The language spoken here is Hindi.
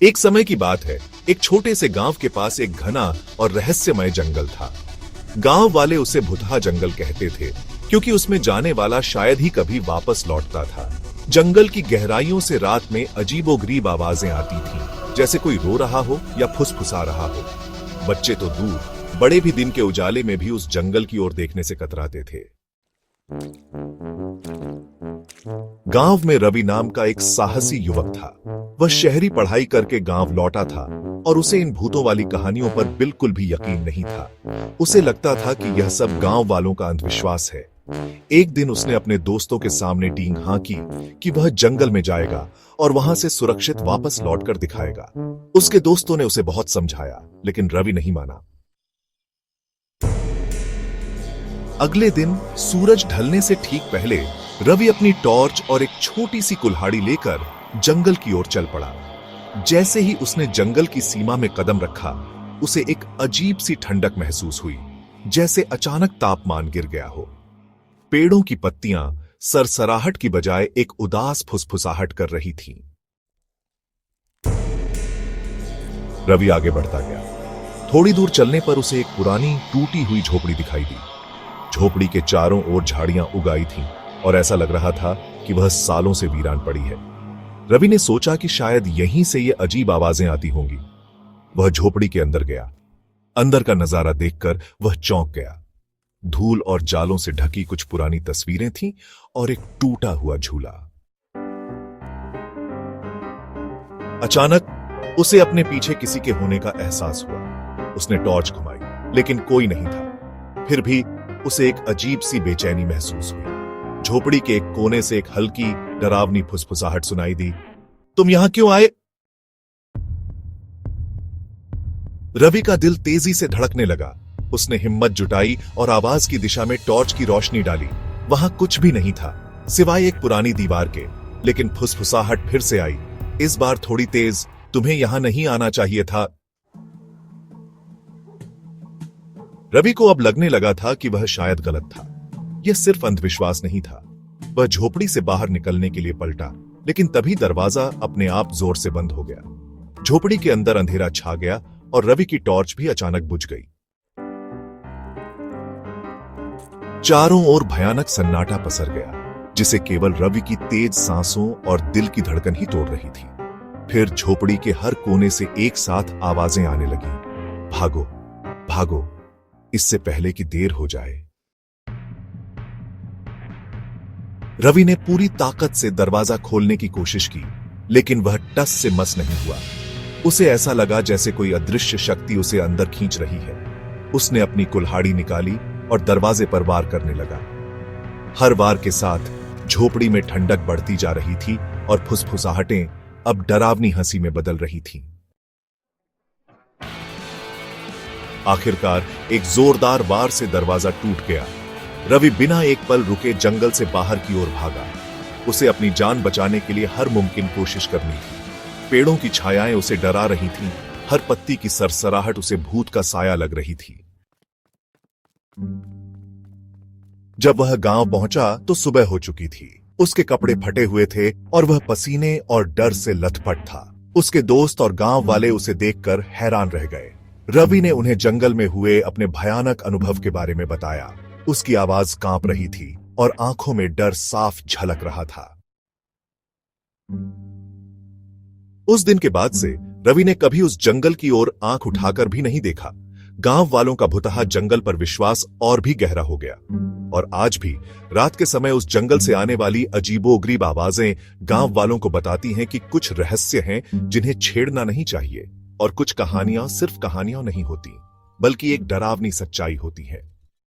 एक समय की बात है, एक छोटे से गांव के पास एक घना और रहस्यमय जंगल था। गांव वाले उसे भुतहा जंगल कहते थे, क्योंकि उसमें जाने वाला शायद ही कभी वापस लौटता था। जंगल की गहराइयों से रात में अजीबोगरीब आवाजें आती थीं, जैसे कोई रो रहा हो या फुसफुसा रहा हो। बच्चे तो दूर, बड़े भी दिन के उजाले में भी उस जंगल की ओर देखने से कतराते थे। गांव में रवि नाम का एक साहसी युवक था। वह शहरी पढ़ाई करके गांव लौटा था और उसे इन भूतों वाली कहानियों पर बिल्कुल भी यकीन नहीं था। उसे लगता था कि यह सब गांव वालों का अंधविश्वास है। एक दिन उसने अपने दोस्तों के सामने डींग हाँकी कि वह जंगल में जाएगा और वहां से सुरक्षित वापस लौटकर दिखाएगा। उसके दोस्तों ने उसे बहुत समझाया, लेकिन रवि नहीं माना। अगले दिन सूरज ढलने से ठीक पहले रवि अपनी टॉर्च और एक छोटी सी कुल्हाड़ी लेकर जंगल की ओर चल पड़ा। जैसे ही उसने जंगल की सीमा में कदम रखा, उसे एक अजीब सी ठंडक महसूस हुई, जैसे अचानक तापमान गिर गया हो। पेड़ों की पत्तियां सरसराहट की बजाय एक उदास फुसफुसाहट कर रही थीं। रवि आगे बढ़ता गया। थोड़ी दूर चलने पर उसे एक पुरानी टूटी हुई झोपड़ी दिखाई दी। झोपड़ी के चारों ओर झाड़ियां उगाई थीं और ऐसा लग रहा था कि वह सालों से वीरान पड़ी है। रवि ने सोचा कि शायद यहीं से ये अजीब आवाजें आती होंगी। वह झोपड़ी के अंदर गया। अंदर का नजारा देखकर वह चौंक गया। धूल और जालों से ढकी कुछ पुरानी तस्वीरें थीं और एक टूटा हुआ झूला। अचानक उसे अपने पीछे किसी के होने का एहसास हुआ। उसने टॉर्च घुमाई, लेकिन कोई नहीं था। फिर भी उसे एक अजीब सी बेचैनी महसूस हुई। झोपड़ी के एक कोने से एक हल्की डरावनी फुसफुसाहट सुनाई दी। तुम यहां क्यों आए? रवि का दिल तेजी से धड़कने लगा। उसने हिम्मत जुटाई और आवाज की दिशा में टॉर्च की रोशनी डाली। वहां कुछ भी नहीं था, सिवाय एक पुरानी दीवार के। लेकिन फुसफुसाहट फिर से आई, इस बार थोड़ी तेज। तुम्हें यहां नहीं आना चाहिए था। रवि को अब लगने लगा था कि वह शायद गलत था। यह सिर्फ अंधविश्वास नहीं था। वह झोपड़ी से बाहर निकलने के लिए पलटा, लेकिन तभी दरवाजा अपने आप जोर से बंद हो गया। झोपड़ी के अंदर अंधेरा छा गया और रवि की टॉर्च भी अचानक बुझ गई। चारों ओर भयानक सन्नाटा पसर गया, जिसे केवल रवि की तेज सांसों और दिल की धड़कन ही तोड़ रही थी। फिर झोपड़ी के हर कोने से एक साथ आवाजें आने लगी। भागो, भागो, इससे पहले कि देर हो जाए। रवि ने पूरी ताकत से दरवाजा खोलने की कोशिश की, लेकिन वह टस से मस नहीं हुआ। उसे ऐसा लगा जैसे कोई अदृश्य शक्ति उसे अंदर खींच रही है। उसने अपनी कुल्हाड़ी निकाली और दरवाजे पर वार करने लगा। हर वार के साथ झोपड़ी में ठंडक बढ़ती जा रही थी और फुसफुसाहटें अब डरावनी हंसी में बदल रही थीं। आखिरकार एक जोरदार वार से दरवाजा टूट गया। रवि बिना एक पल रुके जंगल से बाहर की ओर भागा। उसे अपनी जान बचाने के लिए हर मुमकिन कोशिश करनी थी। पेड़ों की छायाएं उसे डरा रही थीं, हर पत्ती की सरसराहट उसे भूत का साया लग रही थी। जब वह गांव पहुंचा तो सुबह हो चुकी थी। उसके कपड़े फटे हुए थे और वह पसीने और डर से लथपथ था। उसके दोस्त और गांव वाले उसे देखकर हैरान रह गए। रवि ने उन्हें जंगल में हुए अपने भयानक अनुभव के बारे में बताया। उसकी आवाज कांप रही थी और आंखों में डर साफ झलक रहा था। उस दिन के बाद से रवि ने कभी उस जंगल की ओर आंख उठाकर भी नहीं देखा। गांव वालों का भुतहा जंगल पर विश्वास और भी गहरा हो गया और आज भी रात के समय उस जंगल से आने वाली अजीबोगरीब आवाजें गांव वालों को बताती हैं कि कुछ रहस्य हैं जिन्हें छेड़ना नहीं चाहिए और कुछ कहानियां सिर्फ कहानियां नहीं होती, बल्कि एक डरावनी सच्चाई होती है।